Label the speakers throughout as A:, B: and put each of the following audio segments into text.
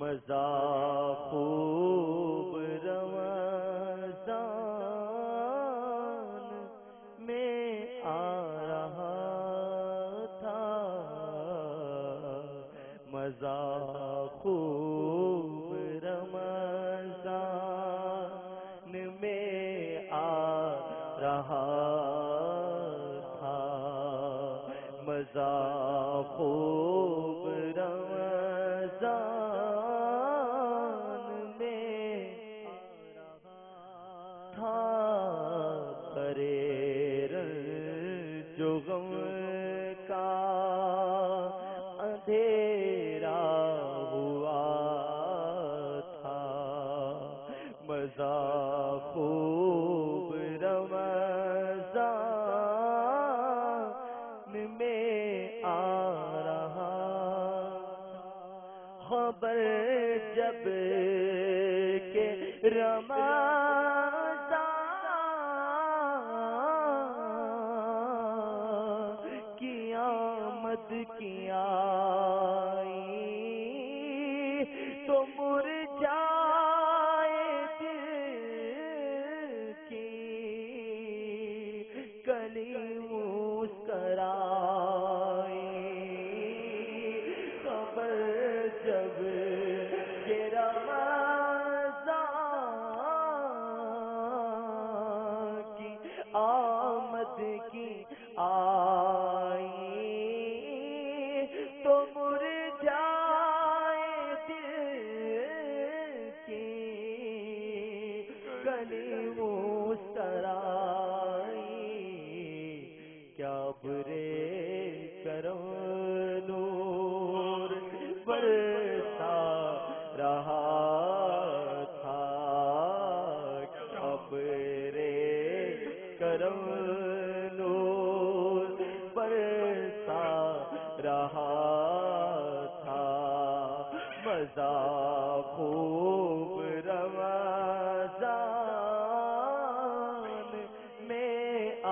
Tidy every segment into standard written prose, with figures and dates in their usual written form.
A: مزہ خوب رمضان میں آ رہا تھا، مزہ خوب رمضان میں آ رہا تھا، مزہ خوب رمضان میں آ رہا تھا، برے جو غم کا اندھیرا ہوا تھا، مزہ خوب رمضان میں آ رہا، خبر جب کہ رمضان کی آمد کی آئی تو مرجھائے دل کی کلی مسکرائی، خبر جب کہ رمضان کی آمد کی آئی تو مرجھائے دل کی کلی مسکرائی، کیا برے کرم نور برسا رہا تھا، کیا برے کرم نور برسا رہا تھا، مزہ خوب رمضان میں آ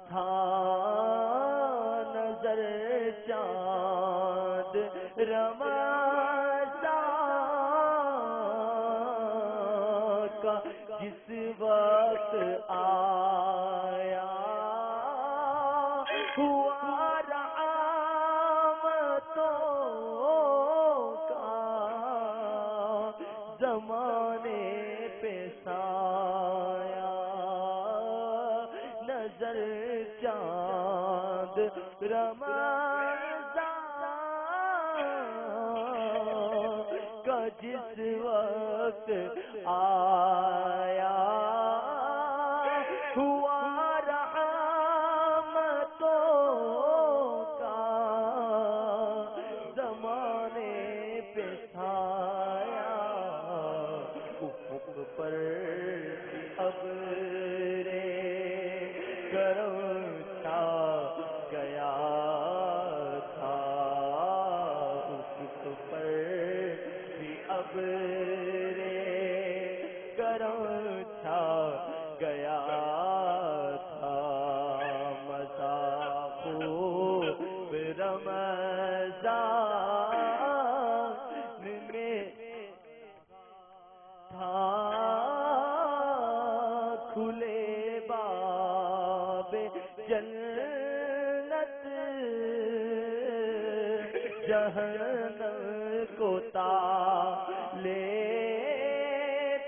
A: تھا، نظر چاند رمضان کا جس وقت آیا ہوا رحمتوں کا زمانے پہ سایہ، نظر چاند رمضان کا جس وقت آیا ہوا رحمتوں کا زمانے پہ سایہ، افق پر ابرے کرم چھا گیا تھا، افق پر بھی ابرے کرم چھا گیا تھا، مزہ خوب رمضان میں تھا، کھلے باب جنت جہنم کو تالے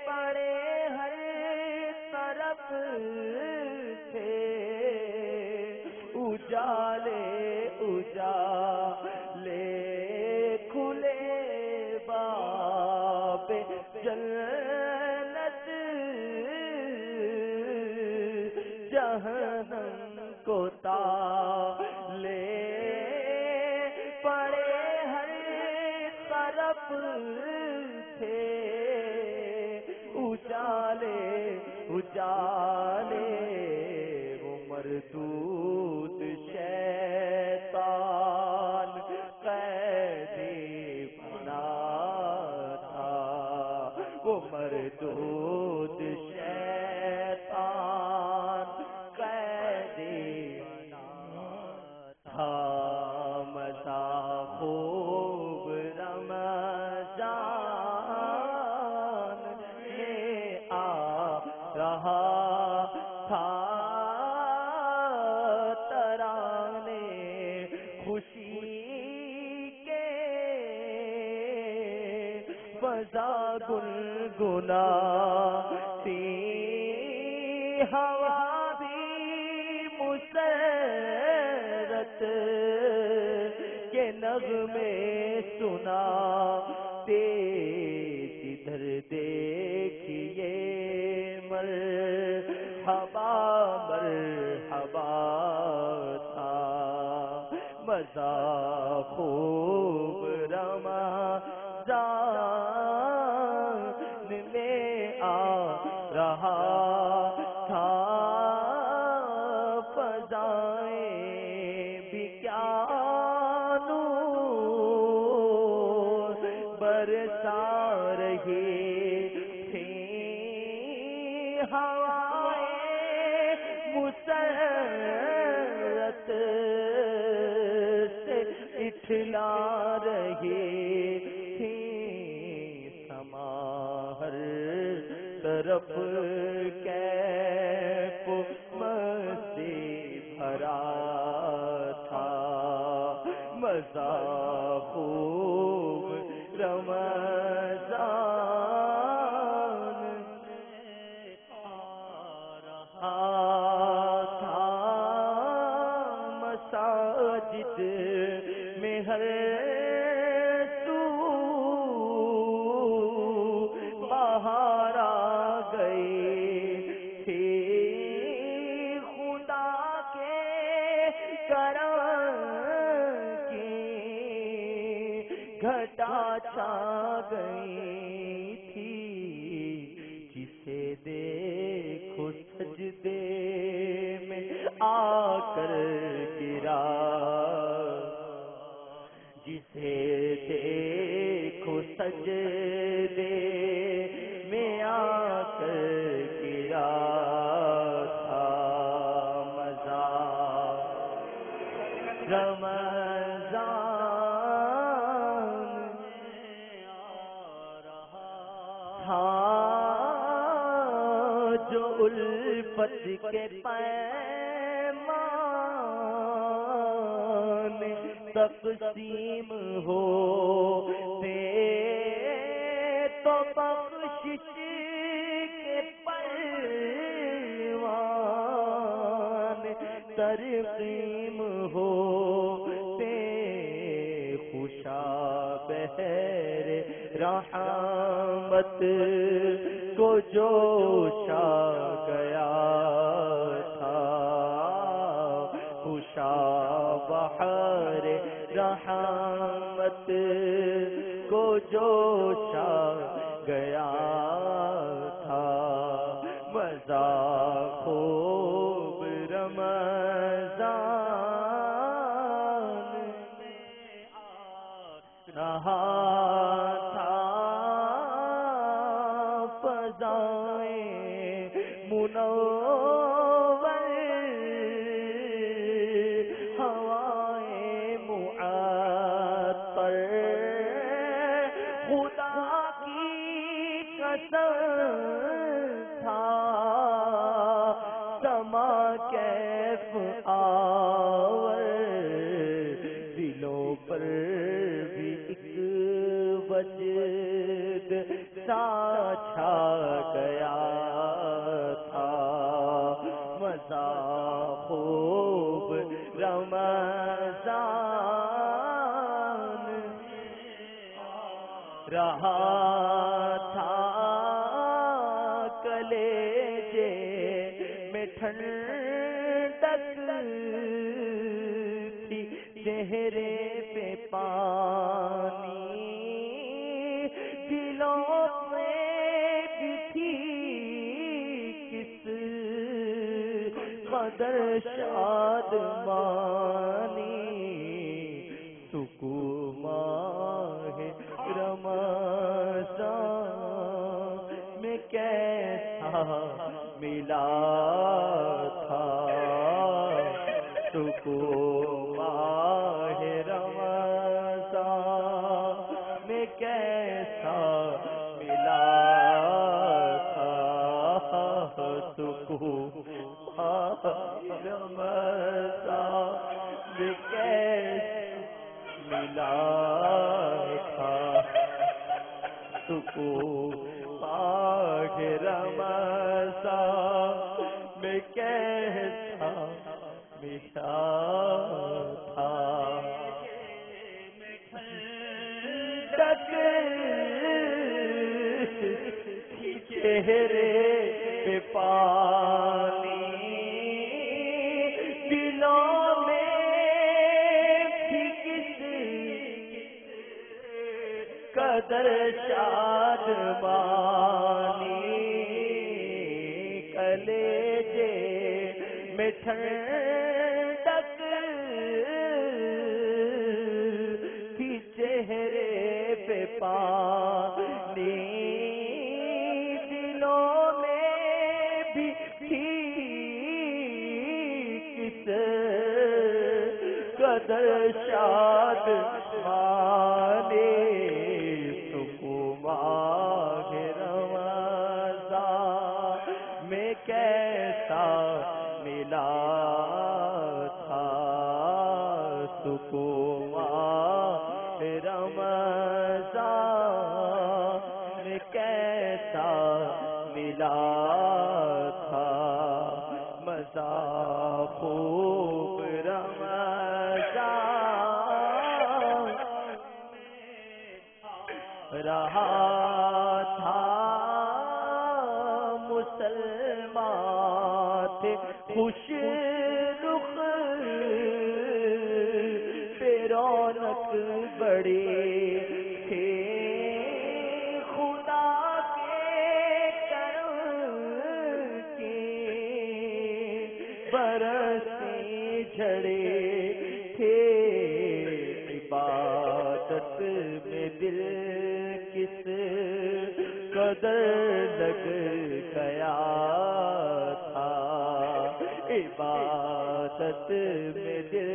A: پڑے ہر طرف تھے، اجالے اجالے کھلے باب جنت جہنم کو تالے پڑے ہر طرف تھے، اجالے اجالے وہ مردود شیطان قیدی بنا تھا، وہ مردود شیطان قیدی بنا تھا، مزہ خوب رمضان فضا گنگناتی ہوا بھی مسرت کے نغمے سناتے جدھر دیکھیے مرحبا مرحبا تھا مزہ خوب رمضان میں آ رہا تھا فضائیں بھی کیا نور برسا رہی تھیں ہوائیں مسرت سے اٹھلا رہی تھیں سما ہر طرف کیف مستی بھرا تھا مزہ خوب رمضان آ رہا تھا مساجد میں ہر سو بہار آ گئی تھی خدا کے کرم کی گھٹا چھا گئی تھی جسے دیکھو سجدے میں آ کر گرا جسے دیکھو سجدے میں آ کر گرا تھا مزہ رمضان آ رہا تھا جو الفت کے پیمان تقسیم ہوتے تو بخشش کے پروان ترقیم ہوتے خوشا بہر رحمت کو جوش آ گیا تھا خوشا بہر رحمت کو جوش آ گیا تھا مزہ خوب رمضان میں آ رہا تھا فضائیں منور ہوائیں معطر خدا کی قسم تھا سما کیف آور دلوں پر بھی ایک وجد سا چھا گیا تھا مزہ خوب رمضان رہا تھا کلیجے میں ٹھنڈک تھی چہرے پہ پانی دلوں میں بھی تھی کس قدر شادمانی سکون ماہ رمضان میں کیسا ملا تھا سکون ماہ رمضان میں کیسا ملا تھا سکون ماہ رمضان میں کیسا ملا تھا سکون ماہ رمضان میں کیسا ملا تھا ٹھنڈک تھی چہرے پہ پانی دلوں میں بھی کس قدر شادمانی کلیجے میں ٹھنڈک تھی چہرے پہ پانی دلوں میں بھی تھی کس قدر شادمانی میں کیسا ملا تھا سکون ماہ رمضان میں کیسا ملا تھا مزہ خوب رمضان رہا تھا مسلمان تھے خوش رخ پہ رونق بڑی تھے خدا کے کرم کی برسیں جھڑے تھے عبادت میں دل کس قدر لگ گیا تھا عبادت میں دل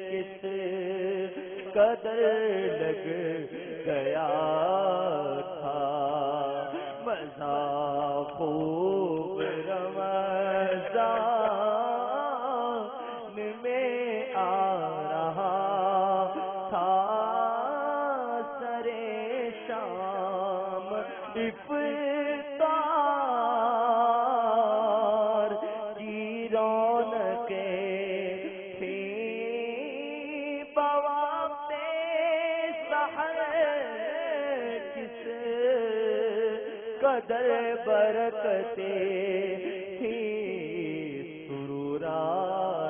A: کس قدر لگ گیا تھا مزہ خوب رمضان میں آ رہا تھا سرے شام افطار کی رونقیں تھیں بوقت سحر کس قدر برکتیں تھیں سرور آ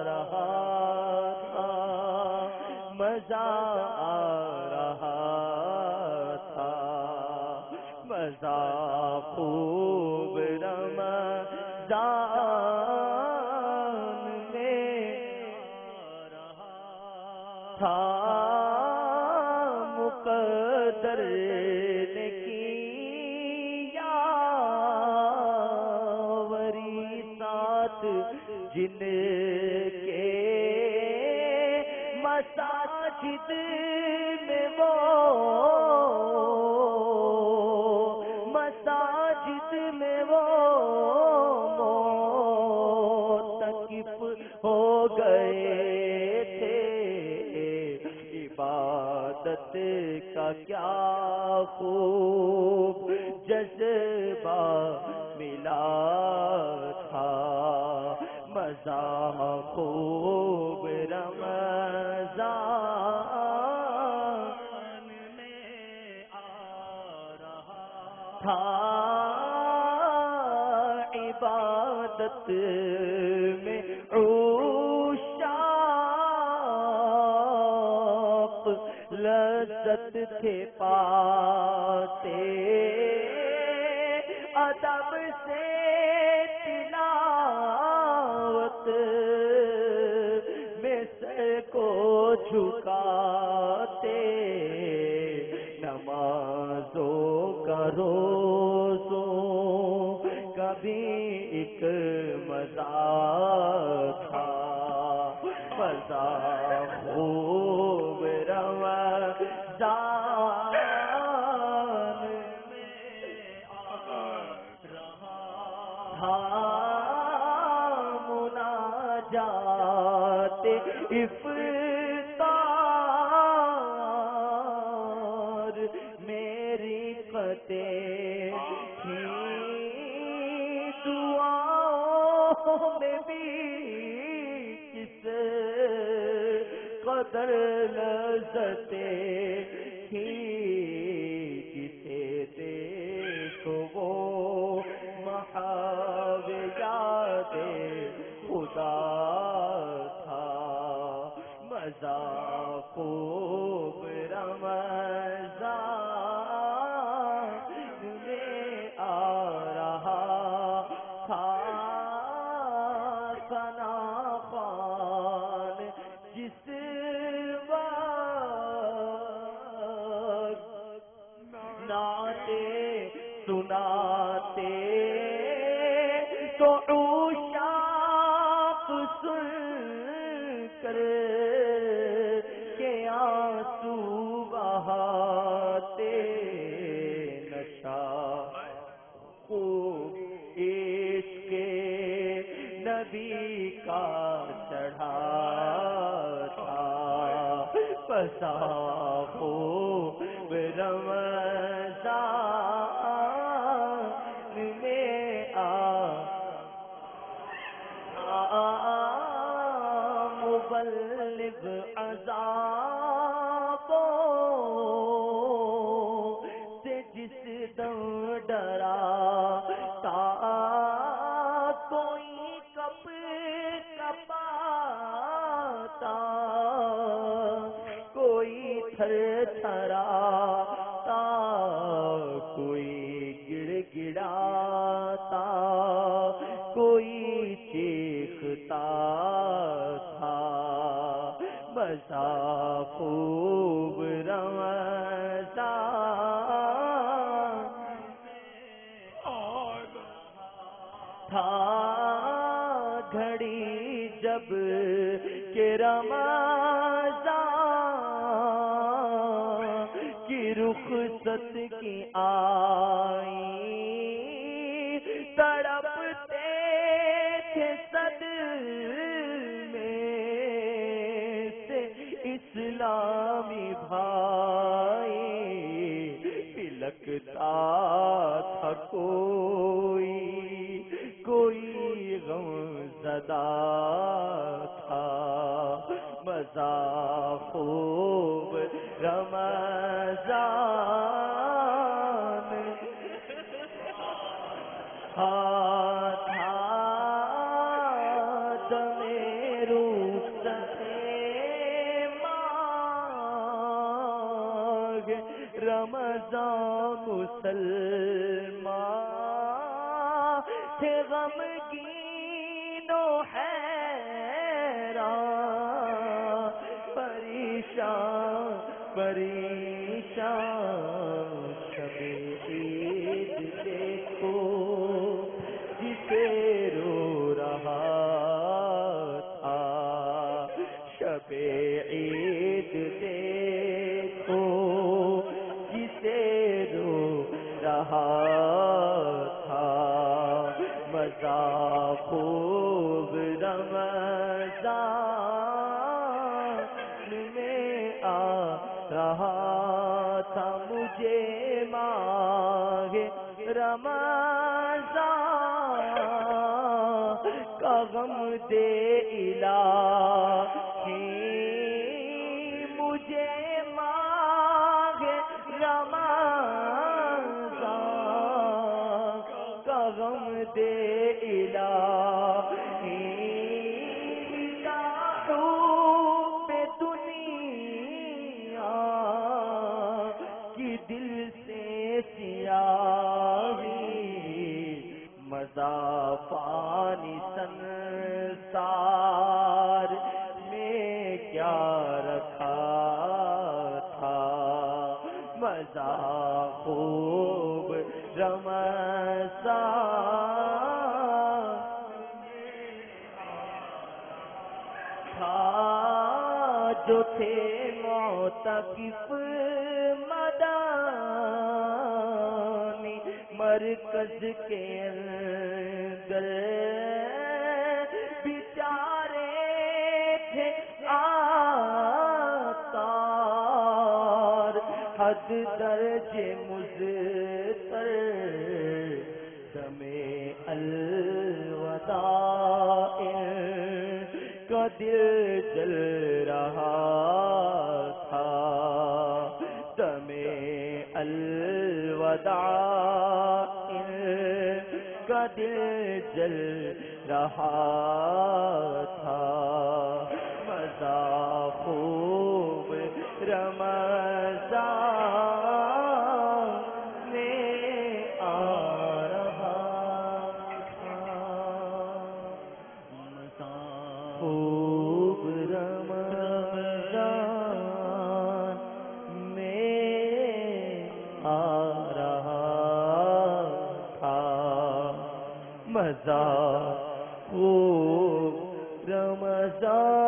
A: رہا تھا مزہ آ رہا تھا مزہ خوب رمضان میں تھا مقدر نے کیا وری ساتھ جن کے مساجد میں وہ مساجد میں وہ معتکف ہو گئے تھے عبادت کا کیا خوب جذبہ ملا تھا مزہ خوب رمضان میں آ رہا تھا عبادت میں عشاق لذت تھے پاتے ادب سے تلاوت میں سر کو جھکاتے نمازوں کا روزوں کا بھی ایک مزہ تھا مزہ خوب رمضان میں آ رہا تھا مناجات افطار میری نعتیں تھیں دعاؤں میں بھی کس قدر لذتیں تھیں جسے دیکھو وہ محو یاد خدا تھا مزہ خوب رمضان میں آ رہا تھا ثنا خوان جس وقت نعتیں سناتے تو عشاق سن کر کے آنسو بہاتے نشہ خوب عشق نبی کا چڑھا تھا بسا خوب رمضان میں مبلغ عذابوں سے جس دم ڈرا تا کوئی کپ کپاتا کوئی تھر تھراتا کوئی گڑ گڑاتا کوئی چیختا تھا بسا خوب رمضان تھا گھڑی جب کہ رمضان کی رخصت کی آئی تڑپتے تھے صدمے سے اسلامی بھائی پلکتا تھا کوئی غم زدہ تھا مزہ خوب رمضان تھا دمے رخصت مانگ رمضان مسلمان تھے غمگین و حیران پریشان شب عید دیکھو جسے رو رہا تھا شب عید دیکھو جسے رو رہا تھا مزہ خوب رمضان میں آ رہا تھا مجھے ماہ رمضان کا غم دے الہی مجھے ماہ رمضان کا غم دے الہی دل سے سیاہی مزہ فانی سنسار میں کیا رکھا تھا مزہ خوب رمضان تھا جو تھے معتکف مدانی مرکز کے اندر بیچارے تھے آتار حد حد درج مزتر دم الوداع کا دل جل رہا تھا دم الوداع کا دل جل رہا تھا مزہ خوب رمضان میں آ رہا تھا مزہ خوب رمضان میں آ رہا تھا مزہ خوب رمضان